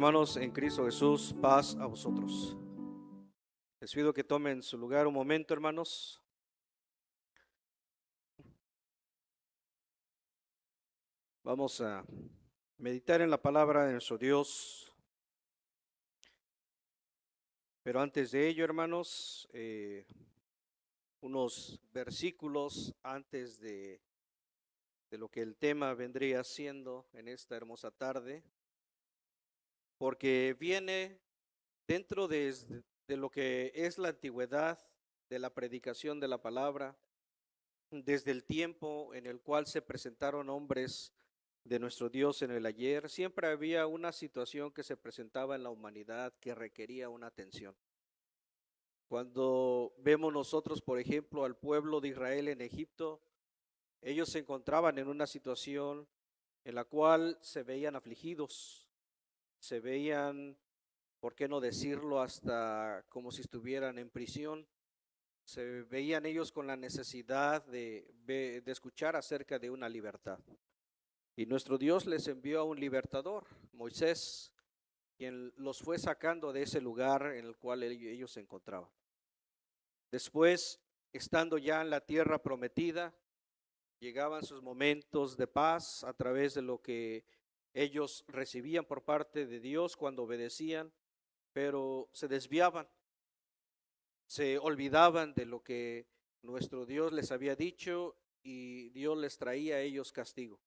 hermanos en Cristo Jesús, paz a vosotros. Les pido que tomen su lugar un momento, hermanos. Vamos a meditar en la palabra de nuestro Dios. Pero antes de ello, hermanos, unos versículos antes de lo que el tema vendría siendo en esta hermosa tarde, porque viene dentro de lo que es la antigüedad de la predicación de la palabra, desde el tiempo en el cual se presentaron hombres de nuestro Dios en el ayer, siempre había una situación que se presentaba en la humanidad que requería una atención. Cuando vemos nosotros, por ejemplo, al pueblo de Israel en Egipto, ellos se encontraban en una situación en la cual se veían afligidos, se veían, ¿por qué no decirlo?, hasta como si estuvieran en prisión. Se veían ellos con la necesidad de escuchar acerca de una libertad. Y nuestro Dios les envió a un libertador, Moisés, quien los fue sacando de ese lugar en el cual ellos se encontraban. Después, estando ya en la tierra prometida, llegaban sus momentos de paz a través de lo que ellos recibían por parte de Dios cuando obedecían, pero se desviaban, se olvidaban de lo que nuestro Dios les había dicho y Dios les traía a ellos castigo.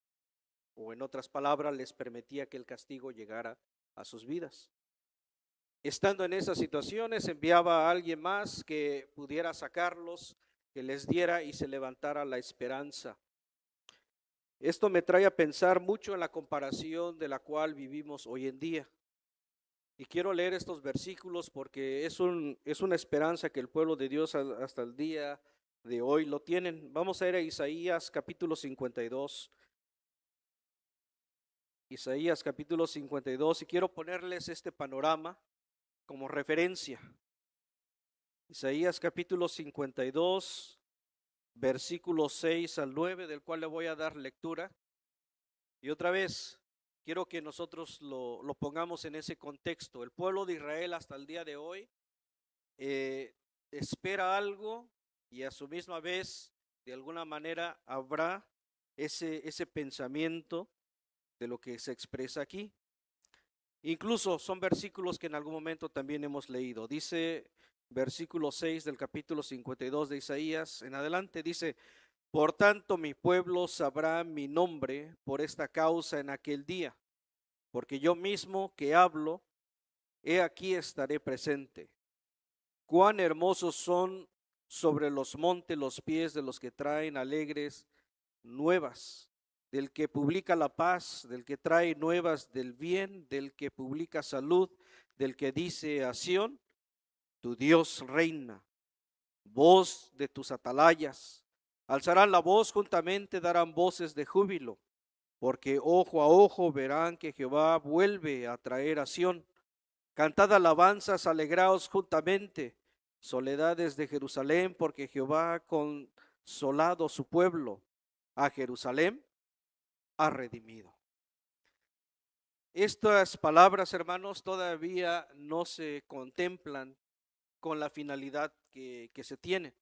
O en otras palabras, les permitía que el castigo llegara a sus vidas. Estando en esas situaciones, enviaba a alguien más que pudiera sacarlos, que les diera y se levantara la esperanza. Esto me trae a pensar mucho en la comparación de la cual vivimos hoy en día. Y quiero leer estos versículos porque es una esperanza que el pueblo de Dios hasta el día de hoy lo tienen. Vamos a ir a Isaías capítulo 52. Isaías capítulo 52, y quiero ponerles este panorama como referencia. Isaías capítulo 52, versículos 6 al 9, del cual le voy a dar lectura. Y otra vez, quiero que nosotros lo pongamos en ese contexto. El pueblo de Israel hasta el día de hoy espera algo y a su misma vez, de alguna manera, habrá ese pensamiento de lo que se expresa aquí. Incluso son versículos que en algún momento también hemos leído. Dice versículo 6 del capítulo 52 de Isaías en adelante, dice: por tanto mi pueblo sabrá mi nombre por esta causa en aquel día, porque yo mismo que hablo, he aquí estaré presente. Cuán hermosos son sobre los montes los pies de los que traen alegres nuevas, del que publica la paz, del que trae nuevas del bien, del que publica salud, del que dice a Sión: tu Dios reina. Voz de tus atalayas, alzarán la voz juntamente, darán voces de júbilo, porque ojo a ojo verán que Jehová vuelve a traer a Sión. Cantad alabanzas, alegraos juntamente, soledades de Jerusalén, porque Jehová ha consolado su pueblo, a Jerusalén ha redimido. Estas palabras, hermanos, todavía no se contemplan con la finalidad que se tiene.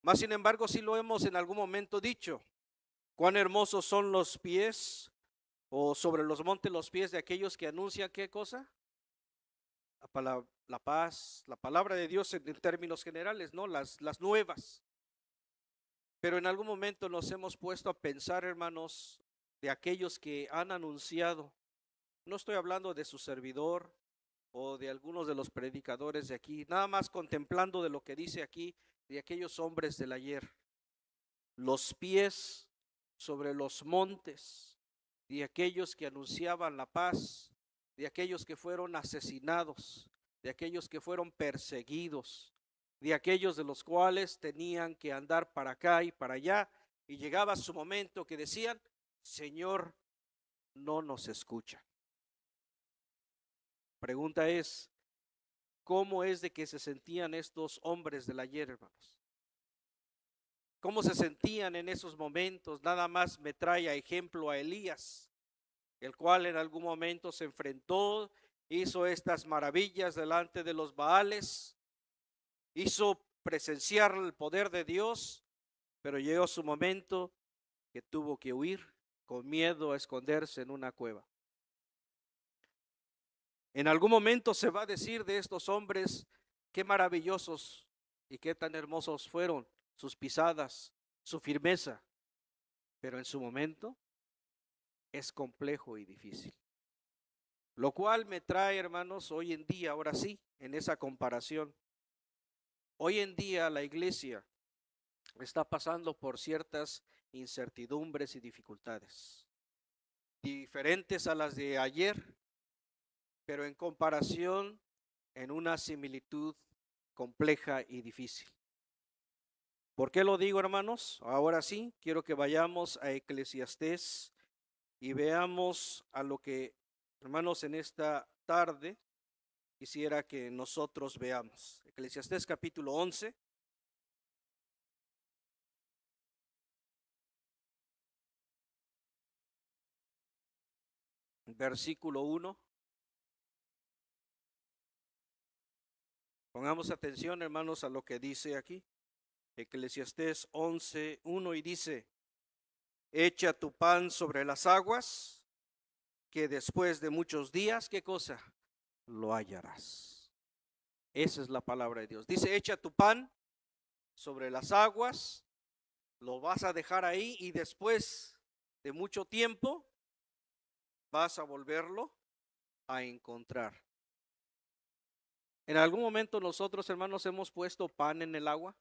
Más sin embargo, sí lo hemos en algún momento dicho. Cuán hermosos son los pies, o sobre los montes los pies de aquellos que anuncian, ¿qué cosa? La paz, la palabra de Dios en términos generales, ¿no? Las nuevas. Pero en algún momento nos hemos puesto a pensar, hermanos, de aquellos que han anunciado. No estoy hablando de su servidor o de algunos de los predicadores de aquí, nada más contemplando de lo que dice aquí, de aquellos hombres del ayer. Los pies sobre los montes, de aquellos que anunciaban la paz, de aquellos que fueron asesinados, de aquellos que fueron perseguidos, de aquellos de los cuales tenían que andar para acá y para allá, y llegaba su momento que decían: Señor, no nos escucha. Pregunta es, ¿cómo es de que se sentían estos hombres del ayer, hermanos? ¿Cómo se sentían en esos momentos? Nada más me trae a ejemplo a Elías, el cual en algún momento se enfrentó hizo estas maravillas delante de los Baales, hizo presenciar el poder de Dios, pero llegó su momento que tuvo que huir con miedo a esconderse en una cueva. En algún momento se va a decir de estos hombres qué maravillosos y qué tan hermosos fueron sus pisadas, su firmeza, pero en su momento es complejo y difícil. Lo cual me trae, hermanos, hoy en día, ahora sí, en esa comparación. Hoy en día la iglesia está pasando por ciertas incertidumbres y dificultades, diferentes a las de ayer, pero en comparación en una similitud compleja y difícil. ¿Por qué lo digo, hermanos? Ahora sí, quiero que vayamos a Eclesiastés y veamos a lo que, hermanos, en esta tarde quisiera que nosotros veamos. Eclesiastés capítulo 11. Versículo 1. Pongamos atención, hermanos, a lo que dice aquí. Eclesiastés 11, 1 y dice: echa tu pan sobre las aguas, que después de muchos días, ¿qué cosa? Lo hallarás. Esa es la palabra de Dios. Dice, echa tu pan sobre las aguas, lo vas a dejar ahí y después de mucho tiempo vas a volverlo a encontrar. ¿En algún momento nosotros, hermanos, hemos puesto pan en el agua?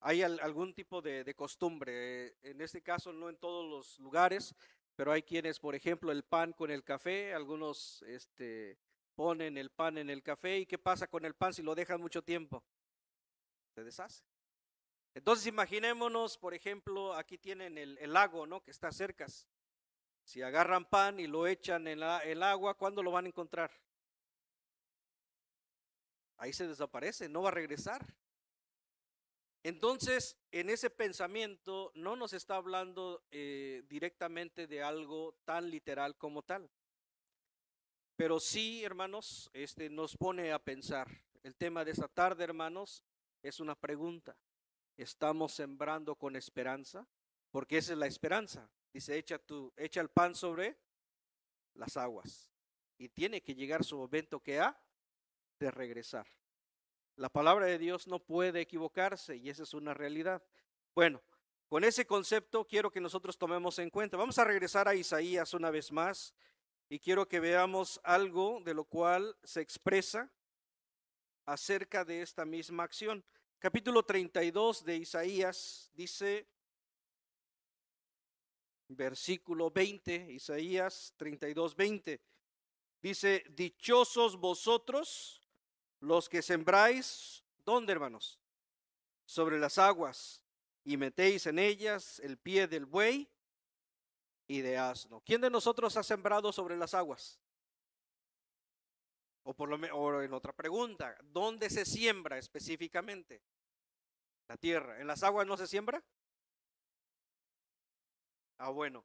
Hay algún tipo de costumbre, en este caso no en todos los lugares, pero hay quienes, por ejemplo, el pan con el café, algunos ponen el pan en el café. ¿Y qué pasa con el pan si lo dejan mucho tiempo? Se deshace. Entonces imaginémonos, por ejemplo, aquí tienen el lago, ¿no? Que está cerca. Si agarran pan y lo echan en el agua, ¿cuándo lo van a encontrar? Ahí se desaparece, no va a regresar. Entonces, en ese pensamiento no nos está hablando directamente de algo tan literal como tal. Pero sí, hermanos, nos pone a pensar. El tema de esta tarde, hermanos, es una pregunta. ¿Estamos sembrando con esperanza? Porque esa es la esperanza. Dice, echa el pan sobre las aguas. Y tiene que llegar su momento que ha de regresar. La palabra de Dios no puede equivocarse y esa es una realidad. Bueno, con ese concepto quiero que nosotros tomemos en cuenta. Vamos a regresar a Isaías una vez más y quiero que veamos algo de lo cual se expresa acerca de esta misma acción. Capítulo 32 de Isaías dice, versículo 20, Isaías 32, 20, dice, dichosos vosotros los que sembráis, ¿dónde, hermanos? Sobre las aguas, y metéis en ellas el pie del buey y de asno. ¿Quién de nosotros ha sembrado sobre las aguas? O en otra pregunta, ¿dónde se siembra específicamente? La tierra. ¿En las aguas no se siembra? Bueno.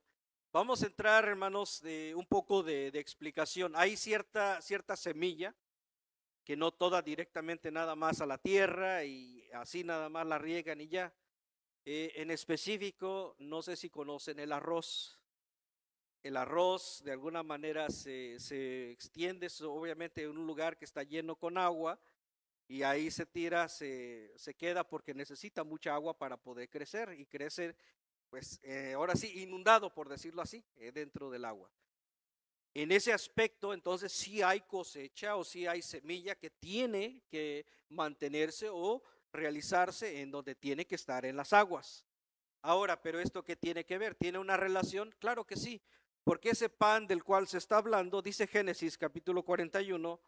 Vamos a entrar, hermanos, de un poco de explicación. Hay cierta semilla que no toda directamente nada más a la tierra y así nada más la riegan y ya. En específico, no sé si conocen el arroz. El arroz de alguna manera se extiende, obviamente, en un lugar que está lleno con agua y ahí se tira, se queda porque necesita mucha agua para poder crecer y crecer, pues ahora sí, inundado, por decirlo así, dentro del agua. En ese aspecto, entonces, sí hay cosecha o sí hay semilla que tiene que mantenerse o realizarse en donde tiene que estar en las aguas. Ahora, ¿pero esto qué tiene que ver? ¿Tiene una relación? Claro que sí, porque ese pan del cual se está hablando, dice Génesis capítulo 41,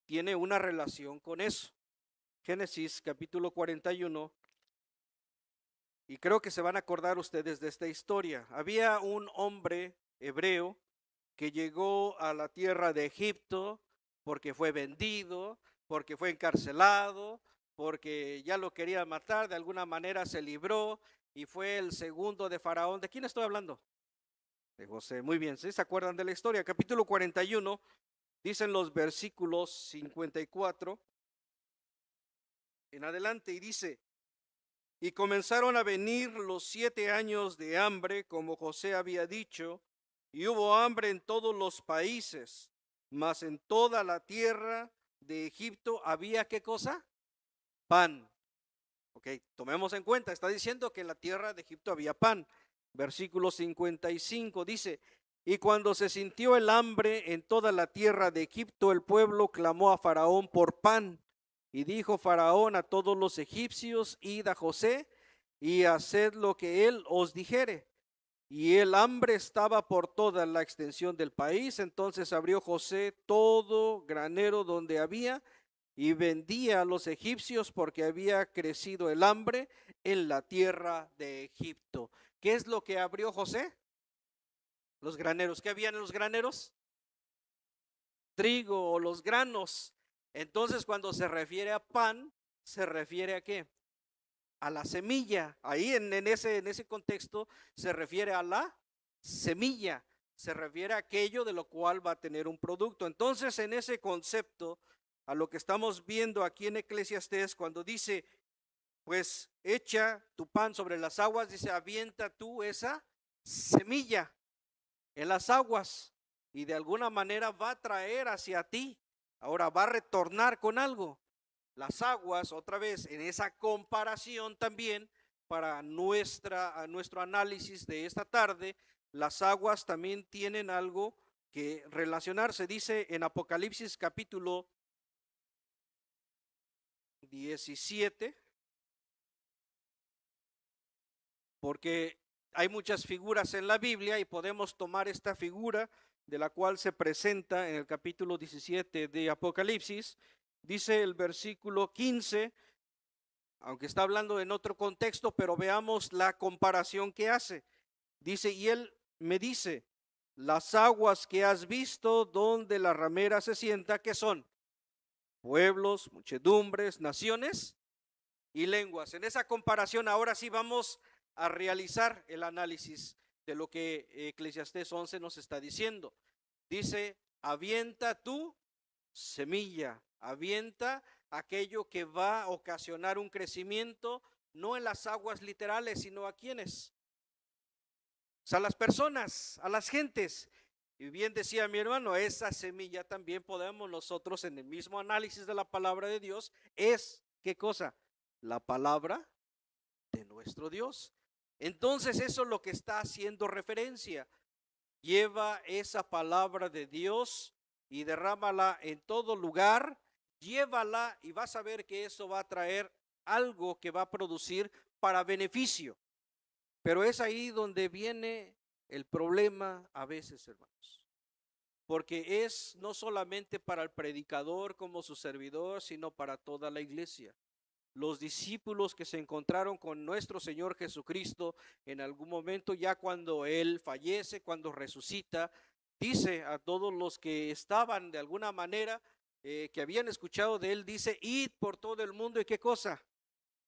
tiene una relación con eso. Génesis capítulo 41, y creo que se van a acordar ustedes de esta historia. Había un hombre hebreo que llegó a la tierra de Egipto porque fue vendido, porque fue encarcelado, porque ya lo quería matar, de alguna manera se libró y fue el segundo de Faraón. ¿De quién estoy hablando? de José. Muy bien, ¿sí? ¿Se acuerdan de la historia? Capítulo 41, dicen los versículos 54 en adelante, y dice: y comenzaron a venir los 7 años de hambre, como José había dicho, y hubo hambre en todos los países, mas en toda la tierra de Egipto había, ¿qué cosa? Pan. Ok, tomemos en cuenta, está diciendo que en la tierra de Egipto había pan. Versículo 55 dice: y cuando se sintió el hambre en toda la tierra de Egipto, el pueblo clamó a Faraón por pan. Y dijo Faraón a todos los egipcios: id a José y haced lo que él os dijere. Y el hambre estaba por toda la extensión del país. Entonces abrió José todo granero donde había y vendía a los egipcios, porque había crecido el hambre en la tierra de Egipto. ¿Qué es lo que abrió José? Los graneros. ¿Qué había en los graneros? Trigo o los granos. Entonces, cuando se refiere a pan, ¿se refiere a qué? A la semilla. Ahí en ese contexto se refiere a la semilla. Se refiere a aquello de lo cual va a tener un producto. Entonces, en ese concepto, a lo que estamos viendo aquí en Eclesiastés, cuando dice, pues echa tu pan sobre las aguas, dice, avienta tú esa semilla en las aguas y de alguna manera va a traer hacia ti. Ahora va a retornar con algo. Las aguas, otra vez, en esa comparación también, para nuestro análisis de esta tarde, las aguas también tienen algo que relacionarse. Dice en Apocalipsis capítulo 17, porque hay muchas figuras en la Biblia y podemos tomar esta figura de la cual se presenta en el capítulo 17 de Apocalipsis. Dice el versículo 15, aunque está hablando en otro contexto, pero veamos la comparación que hace. Dice, y él me dice, las aguas que has visto donde la ramera se sienta, ¿qué son? Pueblos, muchedumbres, naciones y lenguas. En esa comparación ahora sí vamos a realizar el análisis de lo que Eclesiastés 11 nos está diciendo. Dice, avienta tu semilla, avienta aquello que va a ocasionar un crecimiento, no en las aguas literales, sino a quienes, o sea, a las personas, a las gentes. Y bien decía mi hermano, esa semilla también podemos nosotros en el mismo análisis de la palabra de Dios, es, ¿qué cosa? La palabra de nuestro Dios. Entonces eso es lo que está haciendo referencia. Lleva esa palabra de Dios y derrámala en todo lugar, llévala y vas a ver que eso va a traer algo que va a producir para beneficio. Pero es ahí donde viene el problema a veces, hermanos. Porque es no solamente para el predicador como su servidor, sino para toda la iglesia. Los discípulos que se encontraron con nuestro Señor Jesucristo en algún momento, ya cuando Él fallece, cuando resucita, dice a todos los que estaban de alguna manera, que habían escuchado de Él, dice, id por todo el mundo y ¿qué cosa?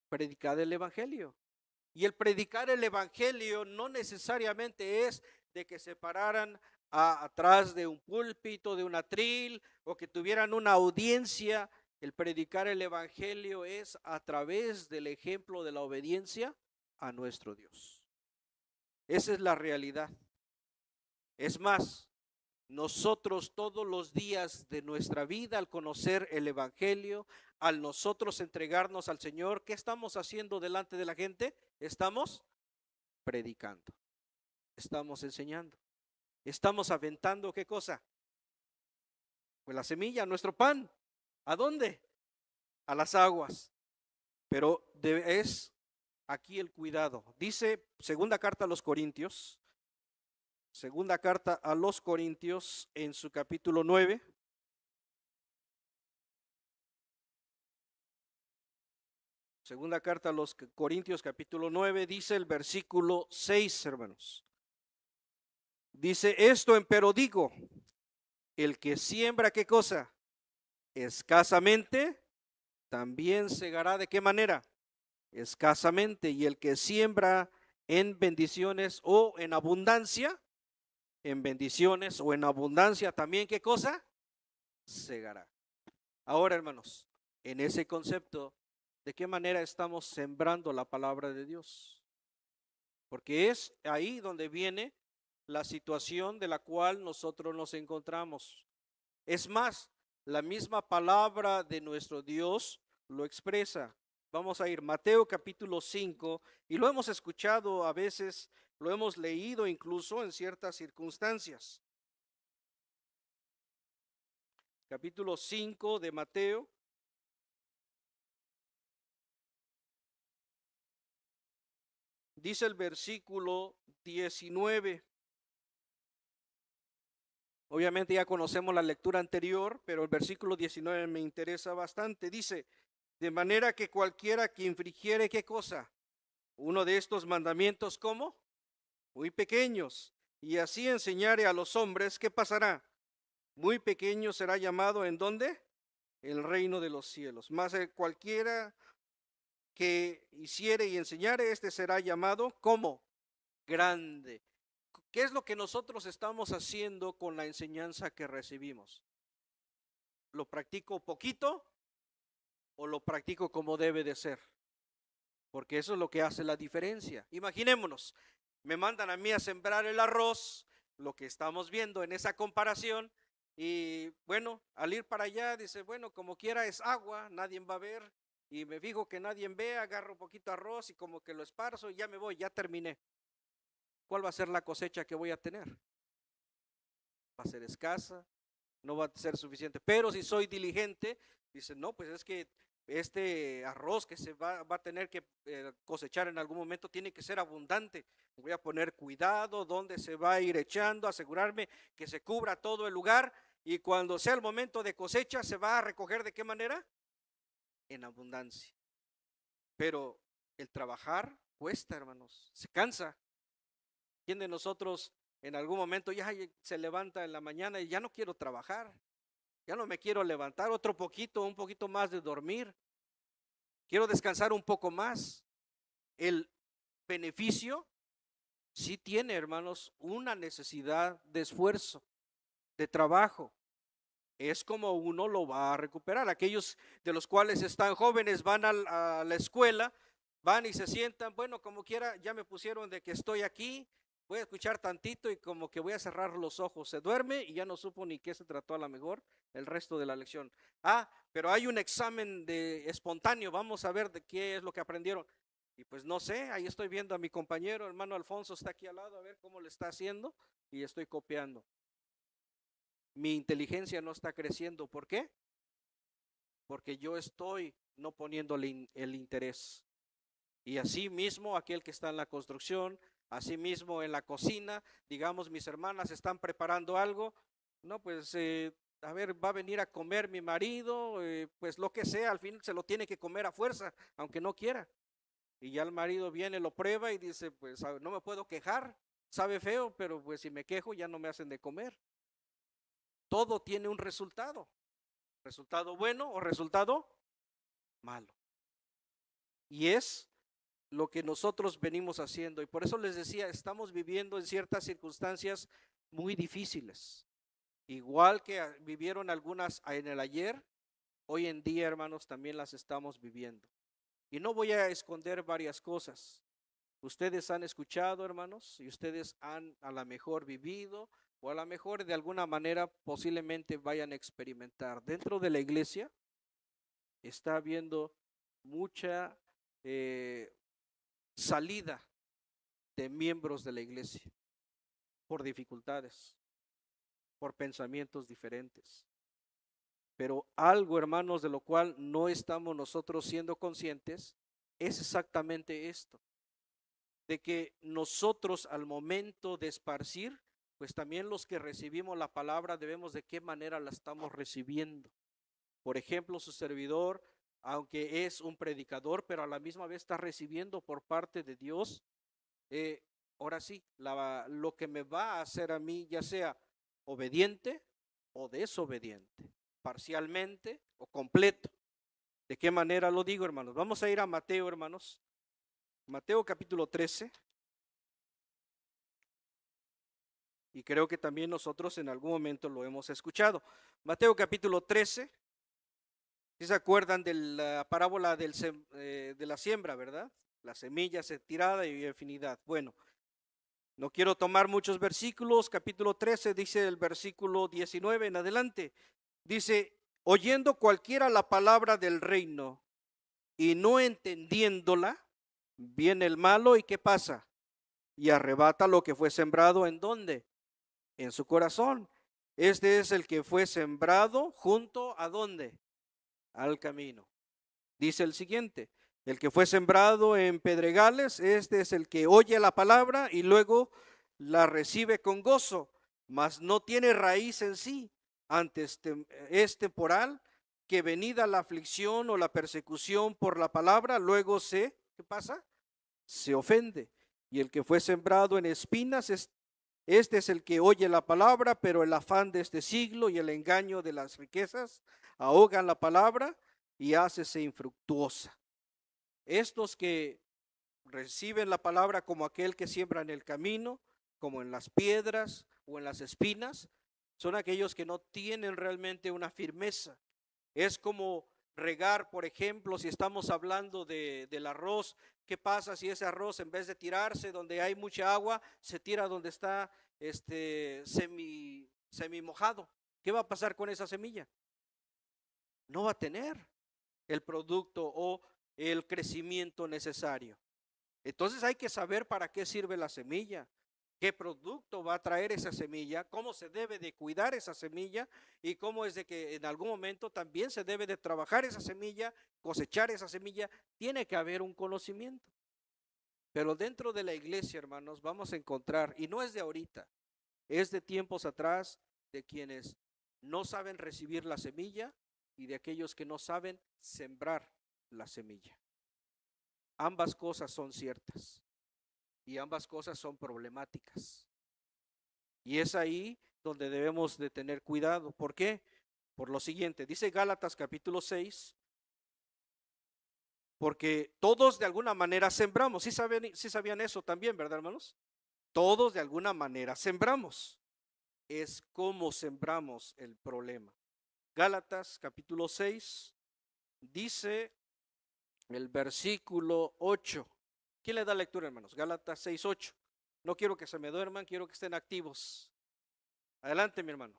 Predicad el Evangelio. Y el predicar el Evangelio no necesariamente es de que se pararan atrás de un púlpito, de un atril, o que tuvieran una audiencia. El predicar el Evangelio es a través del ejemplo de la obediencia a nuestro Dios. Esa es la realidad. Es más, nosotros todos los días de nuestra vida, al conocer el Evangelio, al nosotros entregarnos al Señor, ¿qué estamos haciendo delante de la gente? Estamos predicando, estamos enseñando, estamos aventando, ¿qué cosa? Pues la semilla, nuestro pan. ¿A dónde? A las aguas. Pero es aquí el cuidado. Dice segunda carta a los Corintios, segunda carta a los Corintios en su capítulo 9. Segunda carta a los Corintios capítulo 9 dice el versículo 6, hermanos. Dice, esto empero digo, el que siembra, ¿qué cosa? Escasamente, también segará, ¿de qué manera? Escasamente. Y el que siembra en bendiciones o en abundancia, en bendiciones o en abundancia también, ¿qué cosa? Segará. Ahora, hermanos, en ese concepto, ¿de qué manera estamos sembrando la palabra de Dios? Porque es ahí donde viene la situación de la cual nosotros nos encontramos. Es más, la misma palabra de nuestro Dios lo expresa. Vamos a ir Mateo capítulo 5, y lo hemos escuchado a veces, lo hemos leído incluso en ciertas circunstancias. Capítulo 5 de Mateo. Dice el versículo 19. Obviamente ya conocemos la lectura anterior, pero el versículo 19 me interesa bastante. Dice, de manera que cualquiera que infringiere, ¿qué cosa? Uno de estos mandamientos, ¿cómo? Muy pequeños, y así enseñare a los hombres, ¿qué pasará? Muy pequeño será llamado, ¿en dónde? El reino de los cielos. Más cualquiera que hiciere y enseñare, este será llamado, ¿cómo? Grande. ¿Qué es lo que nosotros estamos haciendo con la enseñanza que recibimos? ¿Lo practico poquito o lo practico como debe de ser? Porque eso es lo que hace la diferencia. Imaginémonos, me mandan a mí a sembrar el arroz, lo que estamos viendo en esa comparación, y bueno, al ir para allá, dice, bueno, como quiera es agua, nadie va a ver, y me fijo que nadie ve, agarro un poquito de arroz y como que lo esparzo y ya me voy, ya terminé. ¿Cuál va a ser la cosecha que voy a tener? Va a ser escasa, no va a ser suficiente. Pero si soy diligente, dice, no, pues es que este arroz que se va a tener que cosechar en algún momento tiene que ser abundante. Voy a poner cuidado dónde se va a ir echando, asegurarme que se cubra todo el lugar, y cuando sea el momento de cosecha se va a recoger. ¿De qué manera? En abundancia. Pero el trabajar cuesta, hermanos, se cansa. ¿Quién de nosotros en algún momento ya se levanta en la mañana y ya no quiero trabajar? Ya no me quiero levantar, otro poquito, un poquito más de dormir. Quiero descansar un poco más. El beneficio sí tiene, hermanos, una necesidad de esfuerzo, de trabajo. Es como uno lo va a recuperar. Aquellos de los cuales están jóvenes van a la escuela, van y se sientan, bueno, como quiera, ya me pusieron de que estoy aquí, voy a escuchar tantito y como que voy a cerrar los ojos. Se duerme y ya no supo ni qué se trató a lo mejor el resto de la lección. Pero hay un examen de espontáneo, vamos a ver de qué es lo que aprendieron. Y pues no sé, ahí estoy viendo a mi compañero, hermano Alfonso está aquí al lado, a ver cómo le está haciendo, y estoy copiando. Mi inteligencia no está creciendo. ¿Por qué? Porque yo estoy no poniéndole el interés. Y así mismo aquel que está en la construcción, así mismo en la cocina, digamos, mis hermanas están preparando algo, no, pues a ver, va a venir a comer mi marido, pues lo que sea, al fin se lo tiene que comer a fuerza, aunque no quiera. Y ya el marido viene, lo prueba y dice, pues no me puedo quejar, sabe feo, pero pues si me quejo ya no me hacen de comer. Todo tiene un resultado bueno o resultado malo. Y es lo que nosotros venimos haciendo. Y por eso les decía, estamos viviendo en ciertas circunstancias muy difíciles. Igual que vivieron algunas en el ayer, hoy en día, hermanos, también las estamos viviendo. Y no voy a esconder varias cosas. Ustedes han escuchado, hermanos, y ustedes han a lo mejor vivido, o a lo mejor de alguna manera posiblemente vayan a experimentar. Dentro de la iglesia está habiendo mucha salida de miembros de la iglesia por dificultades, por pensamientos diferentes. Pero algo, hermanos, de lo cual no estamos nosotros siendo conscientes es exactamente esto, de que nosotros al momento de esparcir, pues también los que recibimos la palabra debemos de qué manera la estamos recibiendo. Por ejemplo, su servidor, aunque es un predicador, pero a la misma vez está recibiendo por parte de Dios, ahora sí, lo que me va a hacer a mí, ya sea obediente o desobediente, parcialmente o completo. ¿De qué manera lo digo, hermanos? Vamos a ir a Mateo, hermanos. Mateo capítulo 13. Y creo que también nosotros en algún momento lo hemos escuchado. Mateo capítulo 13, si se acuerdan de la parábola de la siembra, ¿verdad? La semilla tirada y infinidad. Bueno, no quiero tomar muchos versículos. Capítulo 13 dice el versículo 19 en adelante. Dice, oyendo cualquiera la palabra del reino y no entendiéndola, viene el malo y ¿qué pasa? Y arrebata lo que fue sembrado, ¿en dónde? En su corazón. Este es el que fue sembrado junto a ¿dónde? Al camino. Dice el siguiente, el que fue sembrado en pedregales, este es el que oye la palabra y luego la recibe con gozo, mas no tiene raíz en sí, antes es temporal, que venida la aflicción o la persecución por la palabra, luego ¿qué pasa? Se ofende. Y el que fue sembrado en espinas, este es el que oye la palabra, pero el afán de este siglo y el engaño de las riquezas ahogan la palabra y hácese infructuosa. Estos que reciben la palabra como aquel que siembra en el camino, como en las piedras o en las espinas, son aquellos que no tienen realmente una firmeza. Es como regar, por ejemplo, si estamos hablando del arroz, ¿qué pasa si ese arroz en vez de tirarse donde hay mucha agua, se tira donde está semi mojado? ¿Qué va a pasar con esa semilla? No va a tener el producto o el crecimiento necesario. Entonces hay que saber para qué sirve la semilla, qué producto va a traer esa semilla, cómo se debe de cuidar esa semilla y cómo es de que en algún momento también se debe de trabajar esa semilla, cosechar esa semilla. Tiene que haber un conocimiento. Pero dentro de la iglesia, hermanos, vamos a encontrar, y no es de ahorita, es de tiempos atrás, de quienes no saben recibir la semilla y de aquellos que no saben sembrar la semilla. Ambas cosas son ciertas y ambas cosas son problemáticas. Y es ahí donde debemos de tener cuidado. ¿Por qué? Por lo siguiente, dice Gálatas capítulo 6, porque todos de alguna manera sembramos. Sí sabían eso también, ¿verdad, hermanos? Todos de alguna manera sembramos. Es cómo sembramos el problema. Gálatas capítulo 6 dice el versículo 8. ¿Quién le da lectura, hermanos? Gálatas 6:8. No quiero que se me duerman, quiero que estén activos. Adelante, mi hermano.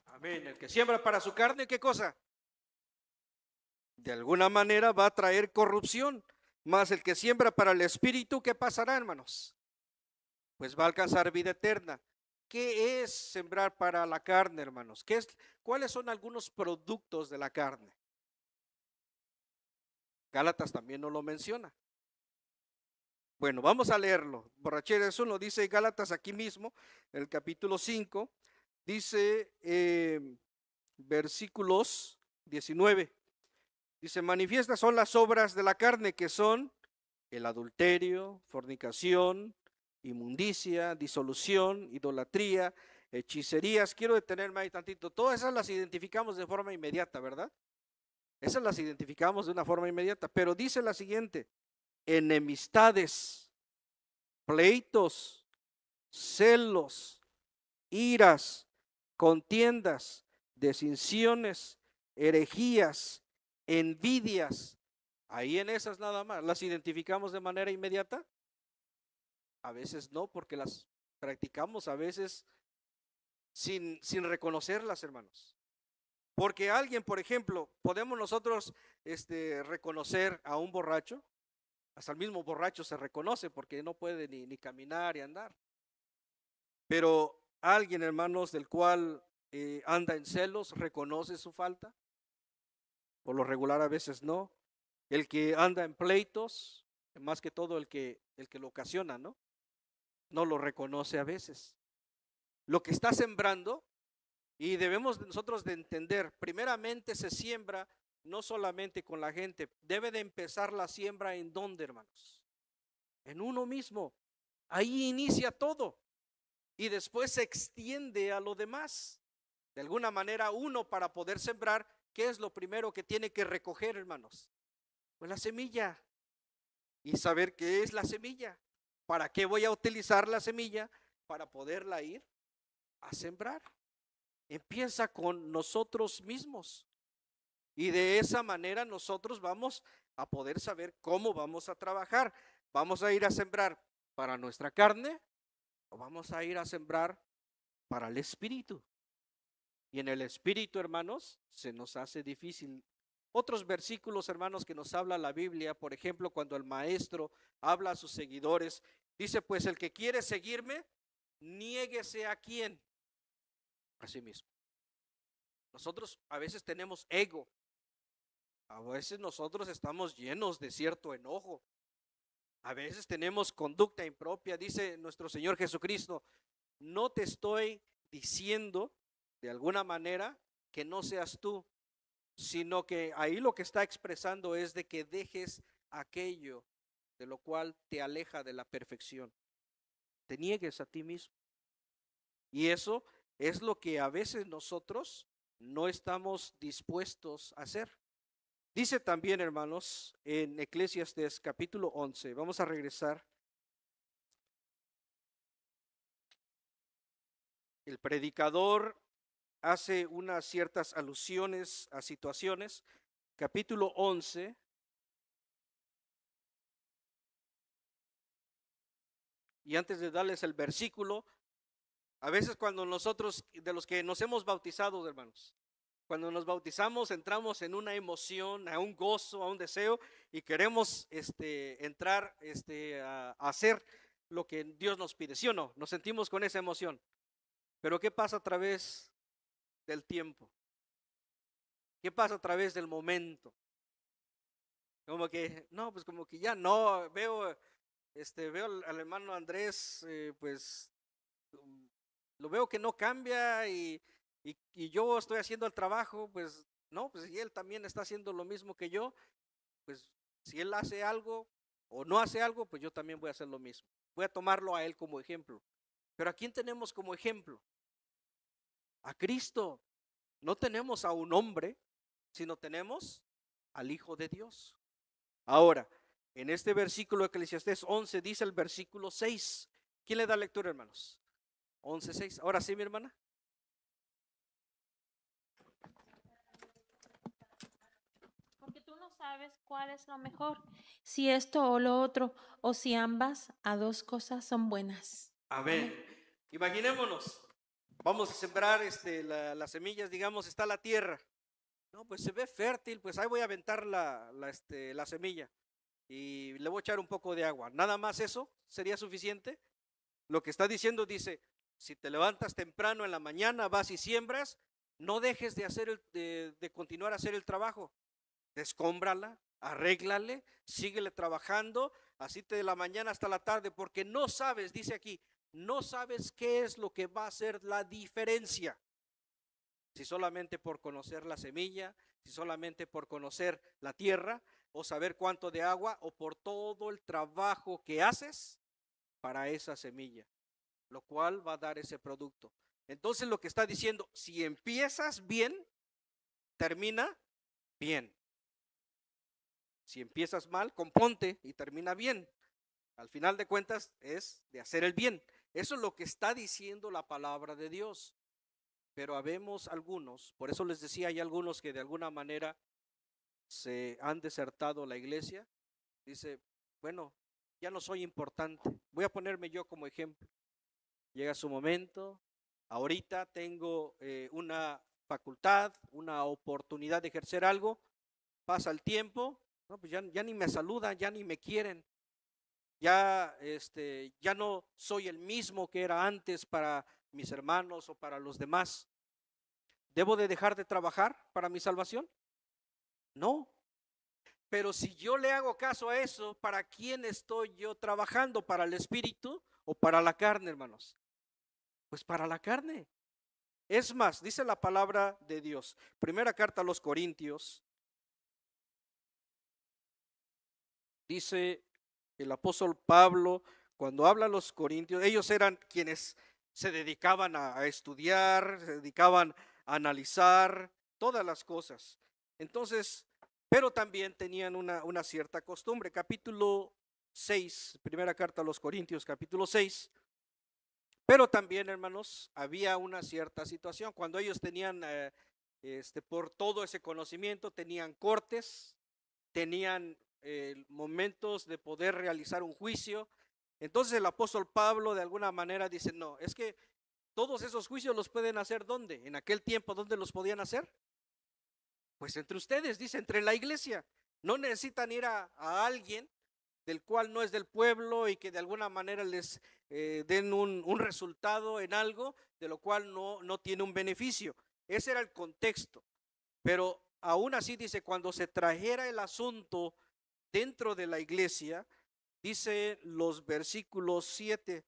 Amén. El que siembra para su carne, ¿qué cosa? De alguna manera va a traer corrupción. Más el que siembra para el espíritu, ¿qué pasará, hermanos? Pues va a alcanzar vida eterna. ¿Qué es sembrar para la carne, hermanos? ¿Cuáles son algunos productos de la carne? Gálatas también no lo menciona. Bueno, vamos a leerlo. Borrachera, eso lo dice Gálatas aquí mismo, el capítulo 5, dice versículos 19. Dice, manifiestas son las obras de la carne, que son el adulterio, fornicación, inmundicia, disolución, idolatría, hechicerías. Quiero detenerme ahí tantito. Todas esas las identificamos de forma inmediata, ¿verdad? Esas las identificamos de una forma inmediata. Pero dice la siguiente, enemistades, pleitos, celos, iras, contiendas, desinciones, herejías, envidias. Ahí en esas nada más, ¿las identificamos de manera inmediata? A veces no, porque las practicamos a veces sin reconocerlas, hermanos. Porque alguien, por ejemplo, podemos nosotros reconocer a un borracho, hasta el mismo borracho se reconoce porque no puede ni caminar y andar. Pero alguien, hermanos, del cual anda en celos, reconoce su falta. Por lo regular a veces no. El que anda en pleitos, más que todo el que lo ocasiona, ¿no? No lo reconoce a veces. Lo que está sembrando, y debemos nosotros de entender, primeramente se siembra no solamente con la gente, debe de empezar la siembra en dónde, hermanos, en uno mismo. Ahí inicia todo y después se extiende a lo demás. De alguna manera, uno para poder sembrar, ¿qué es lo primero que tiene que recoger, hermanos? Pues la semilla. Y saber qué es la semilla. ¿Para qué voy a utilizar la semilla? Para poderla ir a sembrar. Empieza con nosotros mismos. Y de esa manera nosotros vamos a poder saber cómo vamos a trabajar. ¿Vamos a ir a sembrar para nuestra carne o vamos a ir a sembrar para el espíritu? Y en el espíritu, hermanos, se nos hace difícil. Otros versículos, hermanos, que nos habla la Biblia, por ejemplo, cuando el maestro habla a sus seguidores, dice, pues el que quiere seguirme, niéguese a quién. A sí mismo. Nosotros a veces tenemos ego. A veces nosotros estamos llenos de cierto enojo. A veces tenemos conducta impropia. Dice nuestro Señor Jesucristo, no te estoy diciendo de alguna manera que no seas tú, sino que ahí lo que está expresando es de que dejes aquello de lo cual te aleja de la perfección. Te niegues a ti mismo. Y eso es lo que a veces nosotros no estamos dispuestos a hacer. Dice también, hermanos, en Eclesiastés capítulo 11, vamos a regresar. El predicador hace unas ciertas alusiones a situaciones. Capítulo 11. Y antes de darles el versículo, a veces cuando nosotros, de los que nos hemos bautizado, hermanos, cuando nos bautizamos entramos en una emoción, a un gozo, a un deseo y queremos entrar a hacer lo que Dios nos pide, ¿sí o no? Nos sentimos con esa emoción. Pero ¿qué pasa a través del tiempo? ¿Qué pasa a través del momento? Como que, no, pues como que ya no, veo al hermano Andrés, pues lo veo que no cambia y yo estoy haciendo el trabajo, pues no, pues si él también está haciendo lo mismo que yo, pues si él hace algo o no hace algo, pues yo también voy a hacer lo mismo. Voy a tomarlo a él como ejemplo. Pero ¿a quién tenemos como ejemplo? A Cristo. No tenemos a un hombre, sino tenemos al Hijo de Dios. Ahora, en este versículo de Eclesiastés 11 dice el versículo 6. ¿Quién le da lectura, hermanos? 11:6. Ahora sí, mi hermana. Porque tú no sabes cuál es lo mejor, si esto o lo otro, o si ambas a dos cosas son buenas. Amén. Imaginémonos, vamos a sembrar las semillas, digamos, está la tierra. No, pues se ve fértil, pues ahí voy a aventar la semilla y le voy a echar un poco de agua. Nada más eso sería suficiente. Lo que está diciendo dice, si te levantas temprano en la mañana, vas y siembras, no dejes de hacer de continuar a hacer el trabajo. Descómbrala, arréglale, síguele trabajando, así de la mañana hasta la tarde, porque no sabes, dice aquí, no sabes qué es lo que va a hacer la diferencia. Si solamente por conocer la semilla, si solamente por conocer la tierra, o saber cuánto de agua, o por todo el trabajo que haces para esa semilla, lo cual va a dar ese producto. Entonces lo que está diciendo, si empiezas bien, termina bien. Si empiezas mal, componte y termina bien. Al final de cuentas es de hacer el bien. Eso es lo que está diciendo la palabra de Dios. Pero habemos algunos, por eso les decía, hay algunos que de alguna manera se han desertado la iglesia. Dice, bueno, ya no soy importante. Voy a ponerme yo como ejemplo. Llega su momento, ahorita tengo una facultad, una oportunidad de ejercer algo, pasa el tiempo, no, pues ya ni me saludan, ya ni me quieren, ya no soy el mismo que era antes para mis hermanos o para los demás. ¿Debo de dejar de trabajar para mi salvación? No. Pero si yo le hago caso a eso, ¿para quién estoy yo trabajando? ¿Para el espíritu o para la carne, hermanos? Pues para la carne. Es más, dice la palabra de Dios. Primera carta a los Corintios. Dice el apóstol Pablo, cuando habla a los corintios, ellos eran quienes se dedicaban a estudiar, se dedicaban analizar todas las cosas. Entonces, pero también tenían una cierta costumbre. Capítulo 6, primera carta a los Corintios, capítulo 6. Pero también, hermanos, había una cierta situación. Cuando ellos tenían, por todo ese conocimiento, tenían cortes, tenían momentos de poder realizar un juicio. Entonces el apóstol Pablo de alguna manera dice, no, es que todos esos juicios los pueden hacer ¿dónde? En aquel tiempo, ¿dónde los podían hacer? Pues entre ustedes, dice, entre la iglesia. No necesitan ir a alguien del cual no es del pueblo y que de alguna manera les den un resultado en algo de lo cual no tiene un beneficio. Ese era el contexto. Pero aún así dice, cuando se trajera el asunto dentro de la iglesia, dice los versículos 7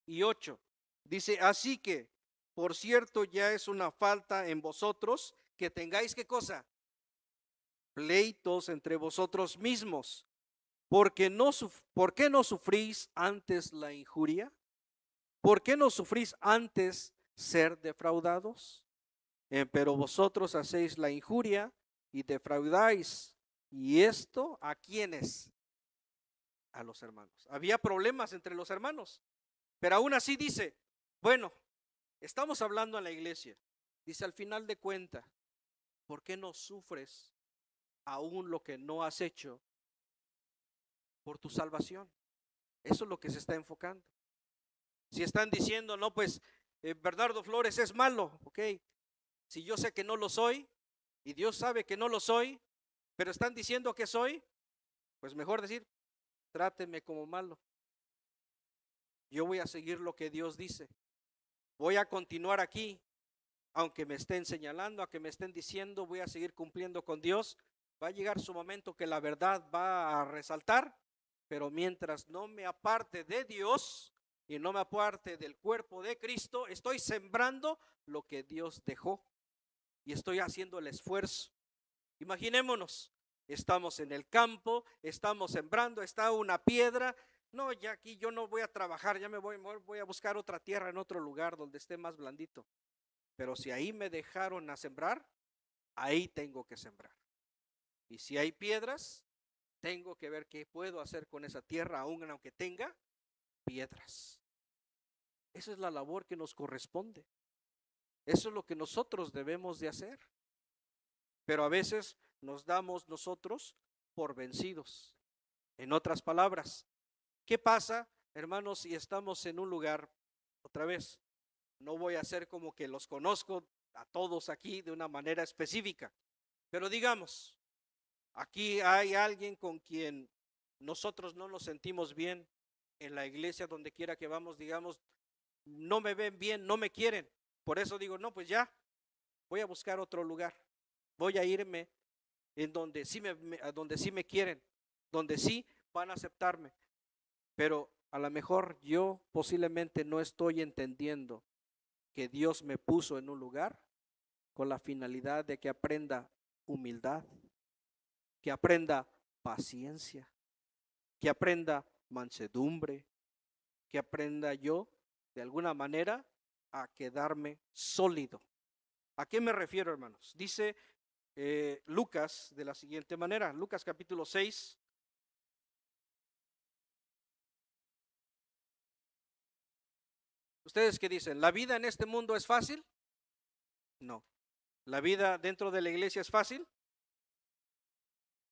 y 8, dice, así que, por cierto, ya es una falta en vosotros que tengáis, ¿qué cosa? Pleitos entre vosotros mismos, porque ¿por qué no sufrís antes la injuria? ¿Por qué no sufrís antes ser defraudados? Pero vosotros hacéis la injuria y defraudáis. ¿Y esto a quiénes? A los hermanos. Había problemas entre los hermanos, pero aún así dice, bueno, estamos hablando en la iglesia. Dice, al final de cuentas, ¿por qué no sufres aún lo que no has hecho por tu salvación? Eso es lo que se está enfocando. Si están diciendo, no, pues Bernardo Flores es malo, ok. Si yo sé que no lo soy y Dios sabe que no lo soy, pero están diciendo que soy, pues mejor decir, tráteme como malo. Yo voy a seguir lo que Dios dice. Voy a continuar aquí, aunque me estén señalando, aunque me estén diciendo, voy a seguir cumpliendo con Dios. Va a llegar su momento que la verdad va a resaltar, pero mientras no me aparte de Dios y no me aparte del cuerpo de Cristo, estoy sembrando lo que Dios dejó y estoy haciendo el esfuerzo. Imaginémonos, estamos en el campo, estamos sembrando, está una piedra. No, ya aquí yo no voy a trabajar, ya me voy a buscar otra tierra en otro lugar donde esté más blandito. Pero si ahí me dejaron a sembrar, ahí tengo que sembrar. Y si hay piedras, tengo que ver qué puedo hacer con esa tierra, aun aunque tenga piedras. Esa es la labor que nos corresponde. Eso es lo que nosotros debemos de hacer. Pero a veces nos damos nosotros por vencidos. En otras palabras, ¿qué pasa, hermanos, si estamos en un lugar, otra vez, no voy a hacer como que los conozco a todos aquí de una manera específica, pero digamos, aquí hay alguien con quien nosotros no nos sentimos bien en la iglesia, donde quiera que vamos, digamos, no me ven bien, no me quieren. Por eso digo, no, pues ya, voy a buscar otro lugar. Voy a irme en donde donde sí me quieren, donde sí van a aceptarme. Pero a lo mejor yo posiblemente no estoy entendiendo que Dios me puso en un lugar con la finalidad de que aprenda humildad, que aprenda paciencia, que aprenda mansedumbre, que aprenda yo de alguna manera a quedarme sólido. ¿A qué me refiero, hermanos? Dice Lucas de la siguiente manera, Lucas capítulo 6. ¿Ustedes qué dicen? ¿La vida en este mundo es fácil? No. ¿La vida dentro de la iglesia es fácil?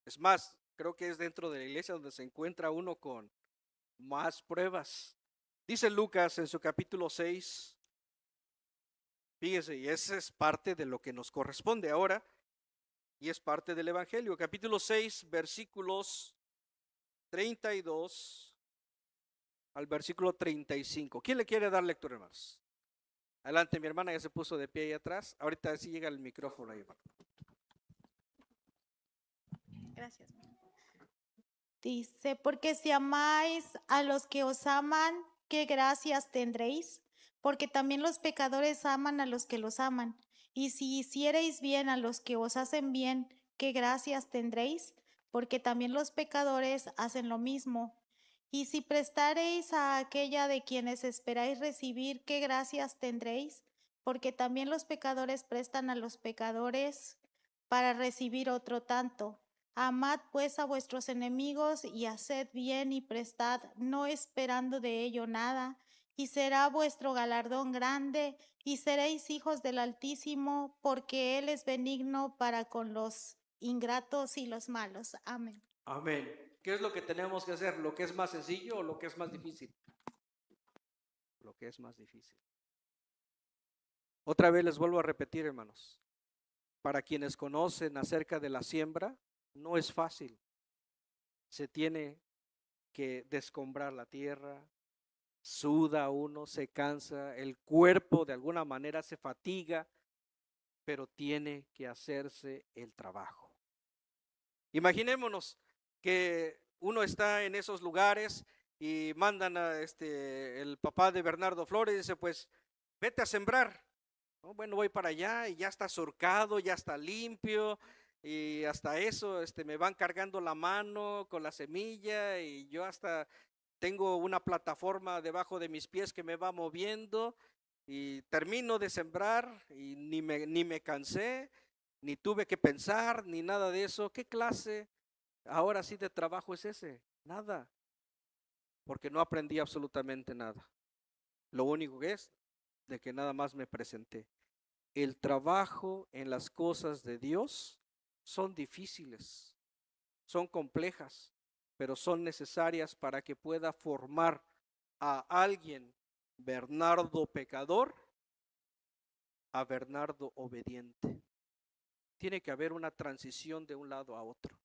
Es más, creo que es dentro de la iglesia donde se encuentra uno con más pruebas. Dice Lucas en su capítulo 6, fíjese, y esa es parte de lo que nos corresponde ahora, y es parte del Evangelio. Capítulo 6, versículos 32 al versículo 35. ¿Quién le quiere dar lectura, hermanos? Adelante, mi hermana ya se puso de pie ahí atrás. Ahorita sí llega el micrófono ahí, hermano. Gracias. Dice, porque si amáis a los que os aman, ¿qué gracias tendréis? Porque también los pecadores aman a los que los aman. Y si hiciereis bien a los que os hacen bien, ¿qué gracias tendréis? Porque también los pecadores hacen lo mismo. Y si prestareis a aquella de quienes esperáis recibir, ¿qué gracias tendréis? porque también los pecadores prestan a los pecadores para recibir otro tanto. Amad pues a vuestros enemigos y haced bien y prestad, no esperando de ello nada, y será vuestro galardón grande, y seréis hijos del Altísimo, porque Él es benigno para con los ingratos y los malos. Amén. Amén. ¿Qué es lo que tenemos que hacer? ¿Lo que es más sencillo o lo que es más difícil? Lo que es más difícil. Otra vez les vuelvo a repetir, hermanos. Para quienes conocen acerca de la siembra, no es fácil. Se tiene que descombrar la tierra, suda uno, se cansa, el cuerpo de alguna manera se fatiga, pero tiene que hacerse el trabajo. Imaginémonos que uno está en esos lugares y mandan a el papá de Bernardo Flores y dice, pues vete a sembrar. No, bueno, voy para allá y ya está surcado, ya está limpio y hasta eso me van cargando la mano con la semilla y yo hasta tengo una plataforma debajo de mis pies que me va moviendo y termino de sembrar y ni me cansé, ni tuve que pensar, ni nada de eso. ¿Qué clase ahora sí de trabajo es ese? Nada, porque no aprendí absolutamente nada. Lo único que es de que nada más me presenté. El trabajo en las cosas de Dios son difíciles, son complejas, pero son necesarias para que pueda formar a alguien, Bernardo pecador, a Bernardo obediente. Tiene que haber una transición de un lado a otro.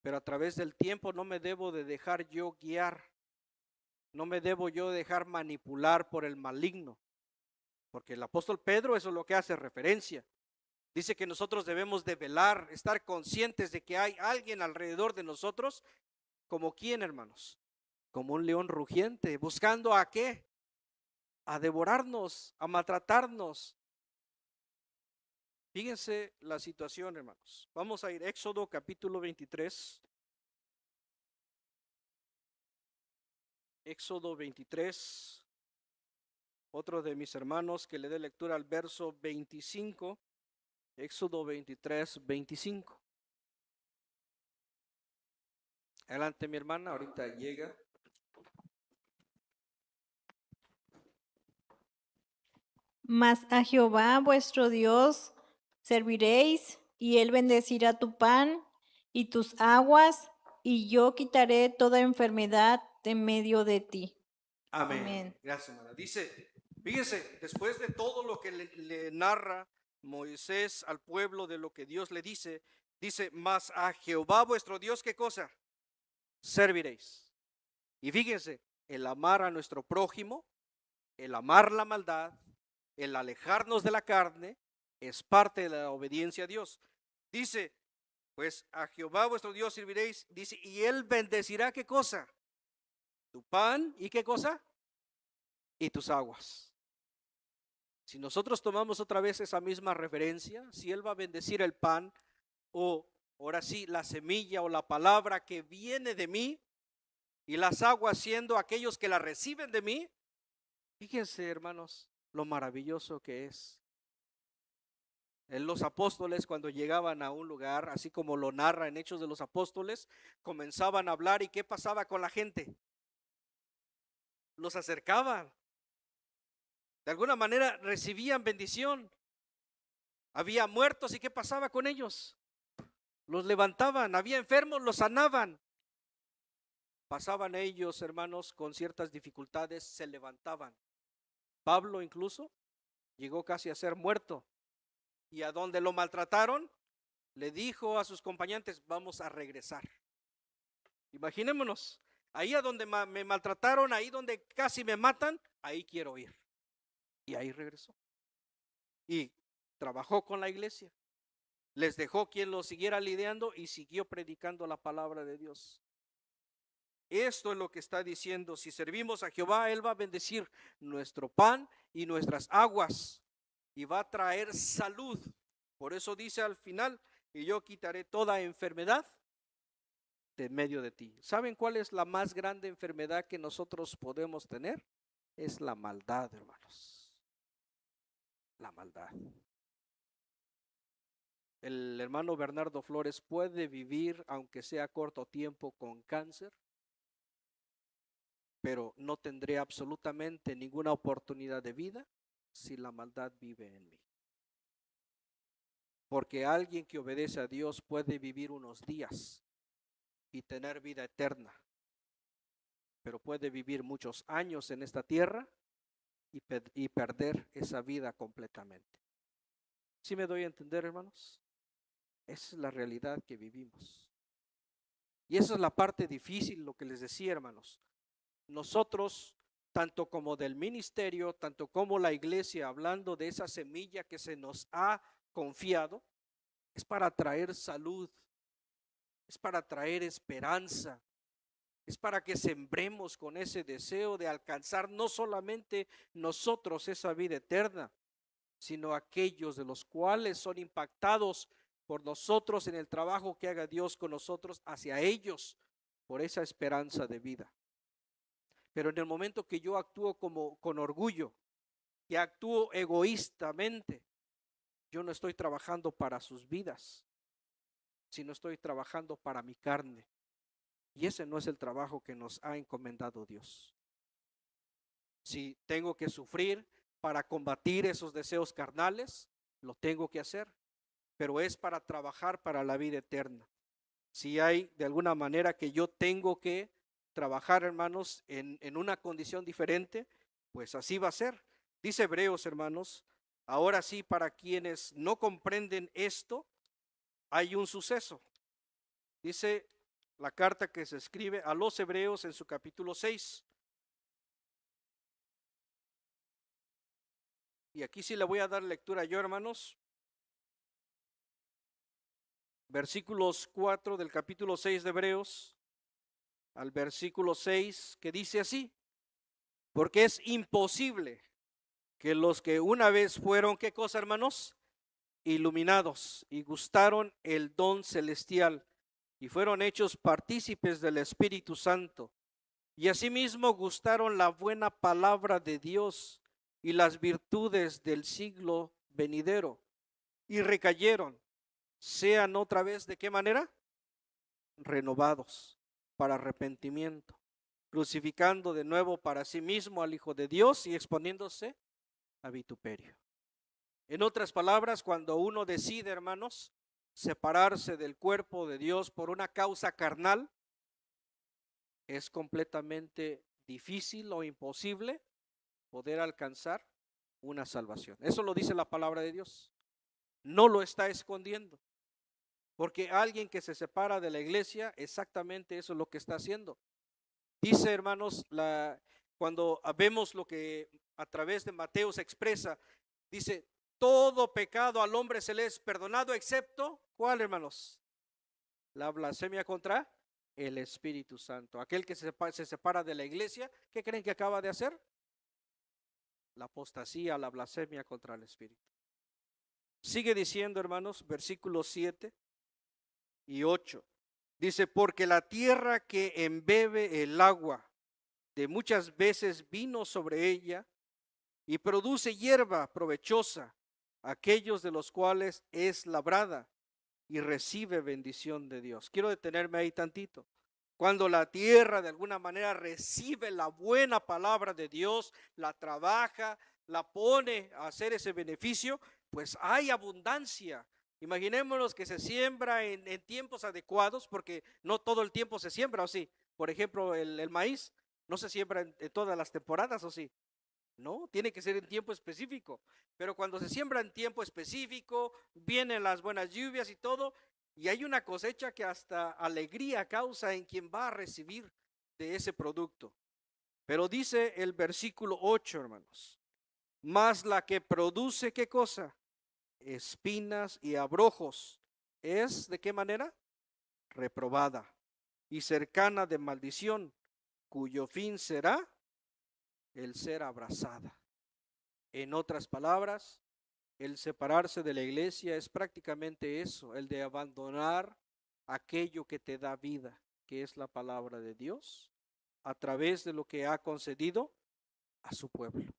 Pero a través del tiempo no me debo de dejar yo guiar, no me debo yo dejar manipular por el maligno, porque el apóstol Pedro eso es lo que hace referencia. Dice que nosotros debemos de velar, estar conscientes de que hay alguien alrededor de nosotros, como quién, hermanos, como un león rugiente, buscando a qué, a devorarnos, a maltratarnos. Fíjense la situación, hermanos. Vamos a ir Éxodo capítulo 23. Éxodo 23. Otro de mis hermanos que le dé lectura al verso 25. Éxodo 23, 25. Adelante, mi hermana, ahorita llega. Mas a Jehová vuestro Dios serviréis, y él bendecirá tu pan y tus aguas, y yo quitaré toda enfermedad de medio de ti. Amén. Amén. Gracias, hermana. Dice, fíjese, después de todo lo que le narra Moisés al pueblo de lo que Dios le dice, mas a Jehová vuestro Dios, ¿qué cosa? Serviréis. Y fíjense, el amar a nuestro prójimo, el amar la maldad, el alejarnos de la carne, es parte de la obediencia a Dios. Dice, pues a Jehová vuestro Dios serviréis, dice, y él bendecirá, ¿qué cosa? Tu pan, ¿y qué cosa? Y tus aguas. Si nosotros tomamos otra vez esa misma referencia, si él va a bendecir el pan, o ahora sí, la semilla o la palabra que viene de mí, y las aguas siendo aquellos que la reciben de mí, fíjense, hermanos, lo maravilloso que es. Los apóstoles, cuando llegaban a un lugar, así como lo narra en Hechos de los Apóstoles, comenzaban a hablar. ¿Y qué pasaba con la gente? Los acercaban. De alguna manera recibían bendición. Había muertos, ¿y qué pasaba con ellos? Los levantaban. Había enfermos, los sanaban. Pasaban ellos, hermanos, con ciertas dificultades, se levantaban. Pablo incluso llegó casi a ser muerto. Y a donde lo maltrataron, le dijo a sus compañeros, vamos a regresar. Imaginémonos, ahí a donde me maltrataron, ahí donde casi me matan, ahí quiero ir. Y ahí regresó. Y trabajó con la iglesia. Les dejó quien lo siguiera lidiando y siguió predicando la palabra de Dios. Esto es lo que está diciendo. Si servimos a Jehová, él va a bendecir nuestro pan y nuestras aguas. Y va a traer salud. Por eso dice al final, y yo quitaré toda enfermedad de medio de ti. ¿Saben cuál es la más grande enfermedad que nosotros podemos tener? Es la maldad, hermanos. la maldad. El hermano Bernardo Flores puede vivir, aunque sea corto tiempo, con cáncer, pero no tendré absolutamente ninguna oportunidad de vida si la maldad vive en mí. Porque alguien que obedece a Dios puede vivir unos días y tener vida eterna, pero puede vivir muchos años en esta tierra y perder esa vida completamente. ¿Sí me doy a entender, hermanos? Esa es la realidad que vivimos. Y esa es la parte difícil, lo que les decía, hermanos. Nosotros, tanto como del ministerio, tanto como la iglesia, hablando de esa semilla que se nos ha confiado, es para traer salud, es para traer esperanza, es para que sembremos con ese deseo de alcanzar no solamente nosotros esa vida eterna, sino aquellos de los cuales son impactados por nosotros en el trabajo que haga Dios con nosotros hacia ellos, por esa esperanza de vida. Pero en el momento que yo actúo con orgullo, que actúo egoístamente, yo no estoy trabajando para sus vidas, sino estoy trabajando para mi carne. Y ese no es el trabajo que nos ha encomendado Dios. Si tengo que sufrir para combatir esos deseos carnales, lo tengo que hacer, pero es para trabajar para la vida eterna. Si hay de alguna manera que yo tengo que trabajar, hermanos, en una condición diferente, pues así va a ser. Dice Hebreos, hermanos, ahora sí, para quienes no comprenden esto, hay un suceso. Dice la carta que se escribe a los Hebreos en su capítulo 6. Y aquí sí le voy a dar lectura yo, hermanos. Versículos 4 del capítulo 6 de Hebreos al versículo 6, que dice así: porque es imposible que los que una vez fueron, ¿qué cosa, hermanos? Iluminados y gustaron el don celestial y fueron hechos partícipes del Espíritu Santo, y asimismo gustaron la buena palabra de Dios y las virtudes del siglo venidero, y recayeron, sean otra vez, ¿de qué manera? Renovados para arrepentimiento, crucificando de nuevo para sí mismo al Hijo de Dios y exponiéndose a vituperio. En otras palabras, cuando uno decide, hermanos, separarse del cuerpo de Dios por una causa carnal, es completamente difícil o imposible poder alcanzar una salvación. Eso lo dice la palabra de Dios. No lo está escondiendo. Porque alguien que se separa de la iglesia, exactamente eso es lo que está haciendo. Dice, hermanos, cuando vemos lo que a través de Mateo se expresa, dice, todo pecado al hombre se le es perdonado, excepto, ¿cuál, hermanos? La blasfemia contra el Espíritu Santo. Aquel que se separa de la iglesia, ¿qué creen que acaba de hacer? La apostasía, la blasfemia contra el Espíritu. Sigue diciendo, hermanos, versículos 7 y 8. Dice, porque la tierra que embebe el agua de muchas veces vino sobre ella y produce hierba provechosa, aquellos de los cuales es labrada y recibe bendición de Dios. Quiero detenerme ahí tantito. Cuando la tierra de alguna manera recibe la buena palabra de Dios, la trabaja, la pone a hacer ese beneficio, pues hay abundancia. Imaginémonos que se siembra en tiempos adecuados, porque no todo el tiempo se siembra, ¿o sí? Por ejemplo, el maíz no se siembra en todas las temporadas, ¿o sí? No, tiene que ser en tiempo específico. Pero cuando se siembra en tiempo específico, vienen las buenas lluvias y todo, y hay una cosecha que hasta alegría causa en quien va a recibir de ese producto. Pero dice el versículo 8, hermanos, más la que produce, ¿qué cosa? Espinas y abrojos, es, ¿de qué manera? Reprobada y cercana de maldición, cuyo fin será el ser abrazada. En otras palabras, el separarse de la iglesia es prácticamente eso, el de abandonar aquello que te da vida, que es la palabra de Dios, a través de lo que ha concedido a su pueblo.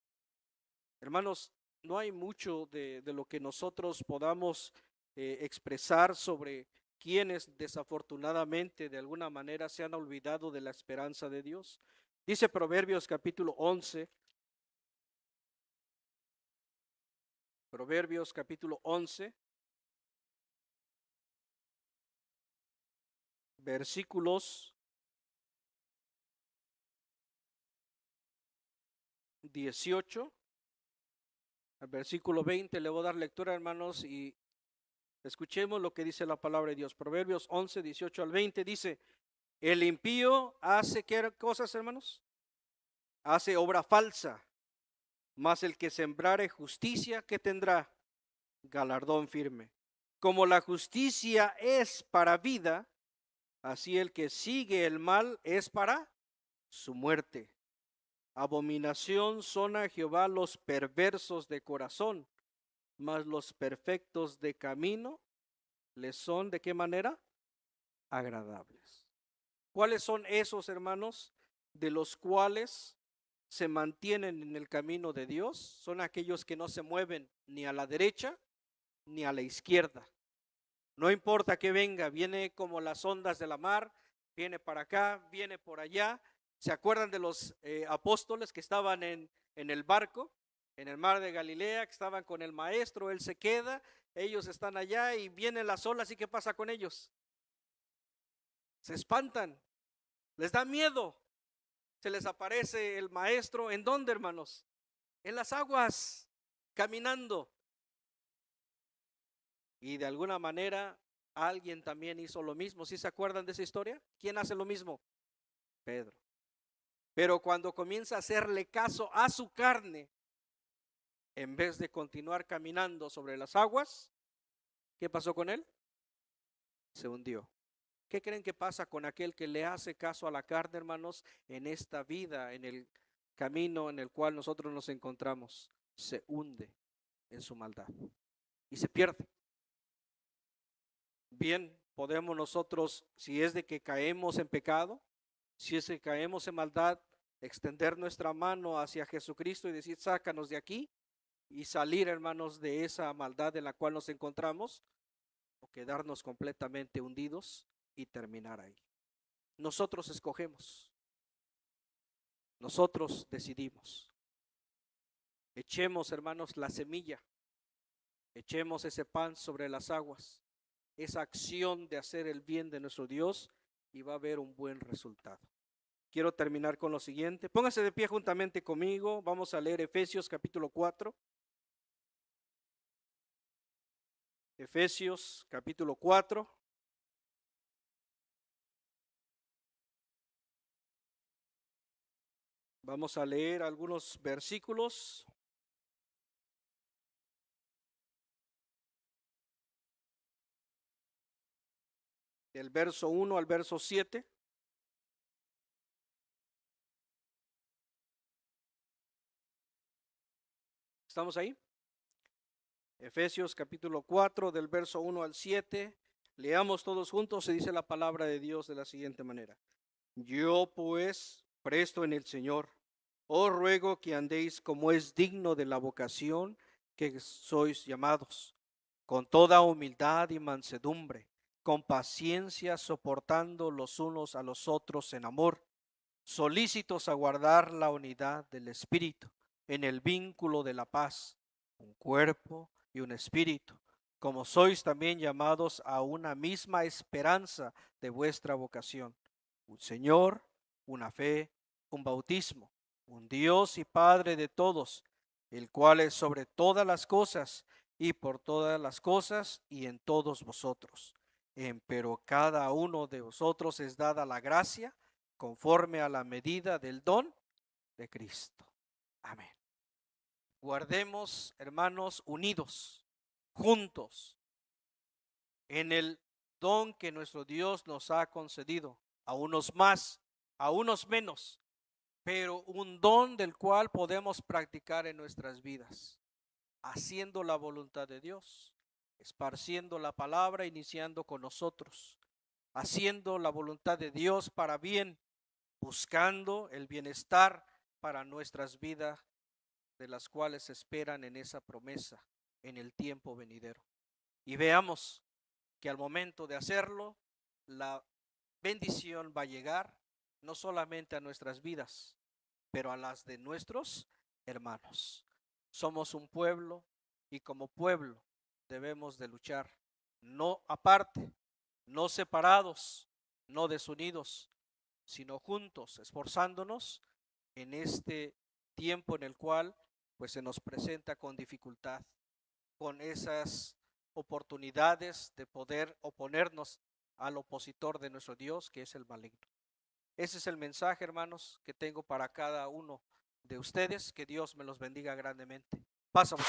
Hermanos, no hay mucho de lo que nosotros podamos expresar sobre quienes desafortunadamente de alguna manera se han olvidado de la esperanza de Dios. Dice Proverbios capítulo 11, Proverbios capítulo 11, versículos 18 al versículo 20. Le voy a dar lectura, hermanos, y escuchemos lo que dice la palabra de Dios. Proverbios 11, 18 al 20 dice: el impío hace, ¿qué cosas, hermanos? Hace obra falsa, mas el que sembrare justicia, ¿qué tendrá? Galardón firme. Como la justicia es para vida, así el que sigue el mal es para su muerte. Abominación son a Jehová los perversos de corazón, mas los perfectos de camino les son, ¿de qué manera? Agradables. ¿Cuáles son esos, hermanos, de los cuales se mantienen en el camino de Dios? Son aquellos que no se mueven ni a la derecha ni a la izquierda. No importa que venga, viene como las ondas de la mar, viene para acá, viene por allá. ¿Se acuerdan de los apóstoles que estaban en el barco, en el mar de Galilea, que estaban con el maestro? Él se queda, ellos están allá y vienen las olas, ¿y qué pasa con ellos? Se espantan, les da miedo. Se les aparece el maestro, ¿en dónde, hermanos? En las aguas, caminando. Y de alguna manera alguien también hizo lo mismo. ¿Sí se acuerdan de esa historia? ¿Quién hace lo mismo? Pedro. Pero cuando comienza a hacerle caso a su carne, en vez de continuar caminando sobre las aguas, ¿qué pasó con él? Se hundió. ¿Qué creen que pasa con aquel que le hace caso a la carne, hermanos, en esta vida, en el camino en el cual nosotros nos encontramos? Se hunde en su maldad y se pierde. Bien, podemos nosotros, si es de que caemos en pecado, si es que caemos en maldad, extender nuestra mano hacia Jesucristo y decir: sácanos de aquí, y salir, hermanos, de esa maldad en la cual nos encontramos, o quedarnos completamente hundidos y terminar ahí. Nosotros escogemos, nosotros decidimos. Echemos, hermanos, la semilla, echemos ese pan sobre las aguas, esa acción de hacer el bien de nuestro Dios, y va a haber un buen resultado. Quiero terminar con lo siguiente. Póngase de pie juntamente conmigo. Vamos a leer Efesios capítulo 4. Efesios capítulo 4. Vamos a leer algunos versículos. Del verso 1 al verso 7. ¿Estamos ahí? Efesios capítulo 4, del verso 1 al 7. Leamos todos juntos. Se dice la palabra de Dios de la siguiente manera: yo pues, presto en el Señor, os ruego que andéis como es digno de la vocación que sois llamados, con toda humildad y mansedumbre, con paciencia, soportando los unos a los otros en amor, solícitos a guardar la unidad del Espíritu en el vínculo de la paz, un cuerpo y un espíritu, como sois también llamados a una misma esperanza de vuestra vocación, un Señor, una fe, un bautismo, un Dios y Padre de todos, el cual es sobre todas las cosas y por todas las cosas y en todos vosotros. Pero cada uno de vosotros es dada la gracia conforme a la medida del don de Cristo. Amén. Guardemos, hermanos, unidos, juntos, en el don que nuestro Dios nos ha concedido, a unos más, a unos menos, pero un don del cual podemos practicar en nuestras vidas, haciendo la voluntad de Dios, esparciendo la palabra, iniciando con nosotros, haciendo la voluntad de Dios para bien, buscando el bienestar para nuestras vidas de las cuales esperan en esa promesa en el tiempo venidero. Y veamos que al momento de hacerlo, la bendición va a llegar no solamente a nuestras vidas, pero a las de nuestros hermanos. Somos un pueblo y como pueblo debemos de luchar, no aparte, no separados, no desunidos, sino juntos, esforzándonos en este tiempo en el cual pues se nos presenta con dificultad, con esas oportunidades de poder oponernos al opositor de nuestro Dios, que es el maligno. Ese es el mensaje, hermanos, que tengo para cada uno de ustedes. Que Dios me los bendiga grandemente. Pásame.